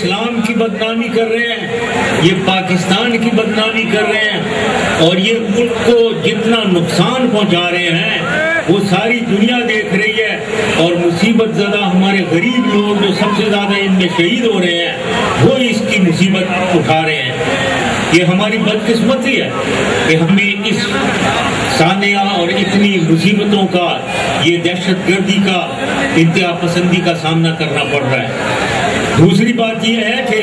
اسلام کی بدنامی کر رہے ہیں، یہ پاکستان کی بدنامی کر رہے ہیں، اور یہ ملک کو جتنا نقصان پہنچا رہے ہیں وہ ساری دنیا دیکھ رہی ہے، اور مصیبت زدہ ہمارے غریب لوگ جو سب سے زیادہ ان میں شہید ہو رہے ہیں وہ اس کی مصیبت اٹھا رہے ہیں۔ یہ ہماری بدقسمتی ہے کہ ہمیں اس سانحہ اور اتنی مصیبتوں کا، یہ دہشت گردی کا، انتہا پسندی کا سامنا کرنا پڑ رہا ہے۔ دوسری بات یہ ہے کہ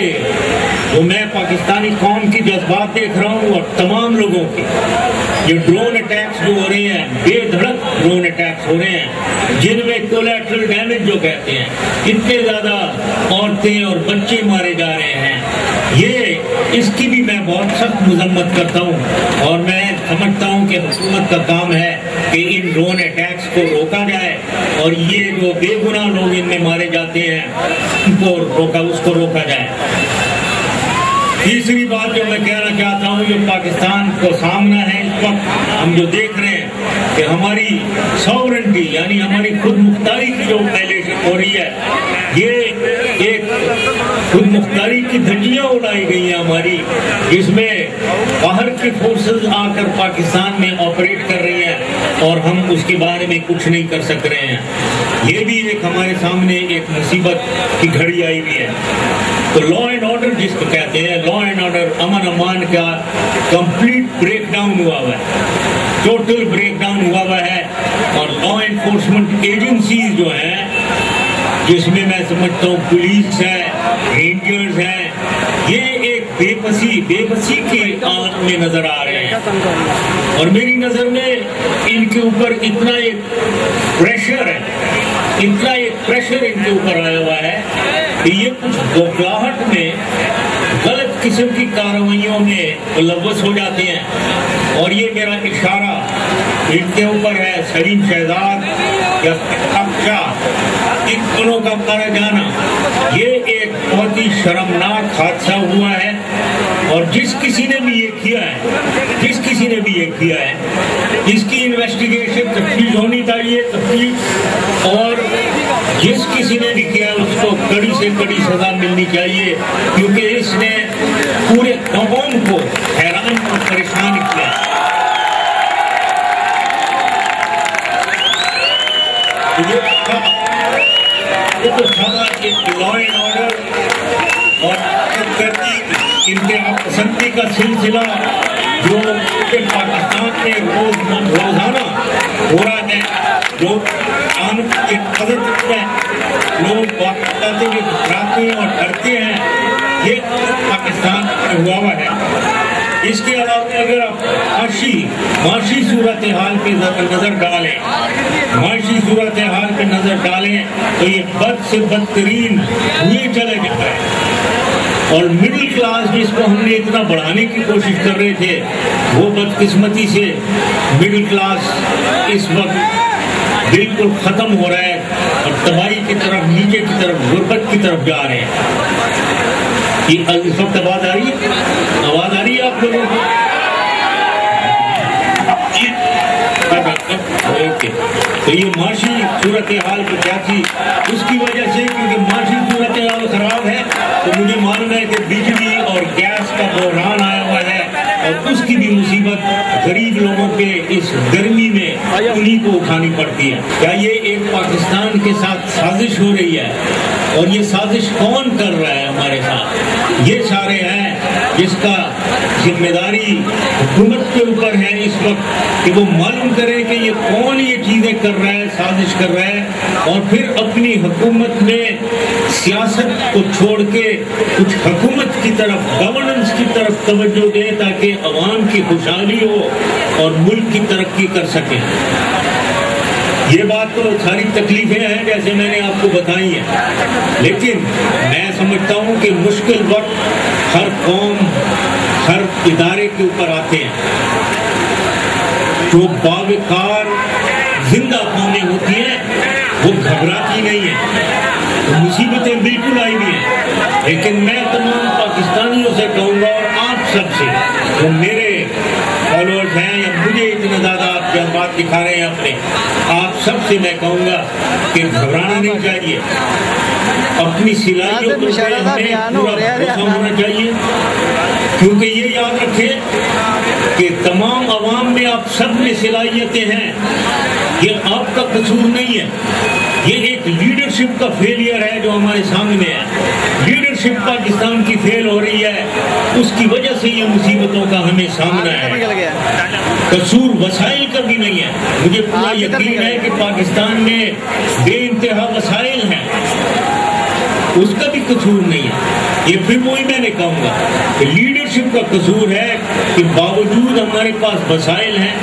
وہ میں پاکستانی قوم کی جذبات دیکھ رہا ہوں، اور تمام لوگوں کی، یہ ڈرون اٹیکس جو ہو رہے ہیں، بے دھڑک ڈرون اٹیکس ہو رہے ہیں جن میں کولیٹرل ڈیمیج جو کہتے ہیں، اتنے زیادہ عورتیں اور بچے مارے جا رہے ہیں، اس کی بھی میں بہت سخت مذمت کرتا ہوں، اور میں سمجھتا ہوں کہ حکومت کا کام ہے کہ ان ڈرون اٹیکس کو روکا جائے، اور یہ جو بے گناہ لوگ ان میں مارے جاتے ہیں اس کو روکا جائے۔ تیسری بات جو میں کہنا چاہتا ہوں، جو پاکستان کو سامنا ہے اس وقت، ہم جو دیکھ رہے ہیں کہ ہماری ساورنٹی یعنی ہماری خود مختاری کی جو وائلیشن ہو رہی ہے، یہ ایک خود مختاری کی دھجیاں اڑائی گئی ہیں ہماری، جس میں باہر کی فورسز آ کر پاکستان میں آپریٹ کر رہی ہیں، اور ہم اس کے بارے میں کچھ نہیں کر سک رہے ہیں۔ یہ بھی ایک ہمارے سامنے ایک مصیبت کی گھڑی آئی ہوئی ہے۔ تو لا اینڈ آرڈر جس کو کہتے ہیں، لا اینڈ آرڈر، امن امان کا کمپلیٹ بریک ڈاؤن ہوا ہوا ہے، ٹوٹل بریک ڈاؤن ہوا ہوا ہے، اور لا انفورسمنٹ ایجنسیز جو ہیں، جس میں میں سمجھتا ہوں پولیس ہے، رینجرز ہیں، یہ ایک بے بسی کی حالت میں نظر آ رہے ہیں، اور میری نظر میں ان کے اوپر اتنا ایک پریشر ہے، اتنا ایک پریشر ان کے اوپر آیا ہوا ہے کہ یہ کچھ بوکھلاہٹ میں غلط قسم کی کارروائیوں میں ملوث ہو جاتے ہیں، اور یہ میرا اشارہ ان کے اوپر ہے۔ سلیم شہزاد یا ان دونوں کا مارا جانا یہ ایک بہت ہی شرمناک حادثہ ہوا ہے، اور جس کسی نے بھی یہ کیا ہے اس کی انویسٹیگیشن تفتیش ہونی چاہیے، تفتیش، اور جس کسی نے بھی کیا اس کو کڑی سے کڑی سزا ملنی چاہیے، کیونکہ اس نے پورے قوم کو حیران اور پریشان کیا۔ یہ تو سزا ایک لا اینڈ آرڈر اور انتہا پسندی کا سلسلہ جو پاکستان میں روزانہ ہو رہا ہے، لوگ قانون کی حفاظت میں لوگ باقاعدہ گھبراتے ہیں اور ڈرتے ہیں، یہ پاکستان میں ہوا ہوا ہے۔ اس کے علاوہ اگر آپ معاشی صورتحال پہ نظر ڈالیں تو یہ بد سے بدترین ہوئے چلے جا رہے ہیں، اور مڈل کلاس جس کو ہم نے اتنا بڑھانے کی کوشش کر رہے تھے، وہ بدقسمتی سے مڈل کلاس اس وقت بالکل ختم ہو رہا ہے، اور تباہی کی طرف، نیچے کی طرف، غربت کی طرف جا رہے ہیں۔ یہ اس وقت آواز آ رہی ہے آپ لوگوں کو؟ اوکے، تو یہ معاشی صورتحال کو کیا تھی، اس کی وجہ سے کیونکہ معاشی صورتحال خراب ہے تو مجھے معلوم ہے کہ بجلی اور گیس کا بحران آیا ہوا ہے، اور اس کی بھی مصیبت غریب لوگوں پہ اس گرمی میں انہیں کو اٹھانی پڑتی ہے۔ کیا یہ ایک پاکستان کے ساتھ سازش ہو رہی ہے، اور یہ سازش کون کر رہا ہے ہمارے ساتھ؟ یہ سارے ہیں جس کا ذمہ داری حکومت کے اوپر ہے اس وقت کہ وہ معلوم کرے کہ یہ کون یہ چیزیں کر رہا ہے، سازش کر رہا ہے، اور پھر اپنی حکومت میں سیاست کو چھوڑ کے کچھ حکومت کی طرف، گورننس کی طرف توجہ دے تاکہ عوام کی خوشحالی ہو اور ملک کی ترقی کر سکے۔ یہ بات تو ساری تکلیفیں ہیں جیسے میں نے آپ کو بتائی ہیں، لیکن میں سمجھتا ہوں کہ مشکل وقت ہر قوم، ہر ادارے کے اوپر آتے ہیں۔ جو باوقار زندہ قومیں ہوتی ہیں وہ گھبراتی نہیں ہیں، مصیبتیں بالکل آئی ہوئی ہیں، لیکن میں تمام پاکستانیوں سے کہوں گا، اور آپ سب سے جو میرے فالوورز ہیں یا مجھے اتنا زیادہ آپ جذبات دکھا رہے ہیں اپنے، آپ سب سے میں کہوں گا کہ گھبرانا نہیں چاہیے، اپنی صلاحیتوں پہ ہمیں پورا بھروسہ ہونا چاہیے، کیونکہ یہ یاد رکھیں کہ تمام عوام میں آپ سب میں صلاحیتیں ہیں، یہ آپ کا قصور نہیں ہے، یہ ایک لیڈرشپ کا فیلئر ہے جو ہمارے سامنے ہے۔ لیڈرشپ پاکستان کی فیل ہو رہی ہے، اس کی وجہ سے یہ مصیبتوں کا ہمیں سامنا ہے۔ قصور وسائل کا بھی نہیں ہے، مجھے پورا یقین ہے کہ پاکستان میں بے انتہا وسائل ہیں، اس کا بھی قصور نہیں ہے۔ یہ پھر وہی میں نے کہوں گا کہ لیڈرشپ کا قصور ہے کہ باوجود ہمارے پاس وسائل ہیں،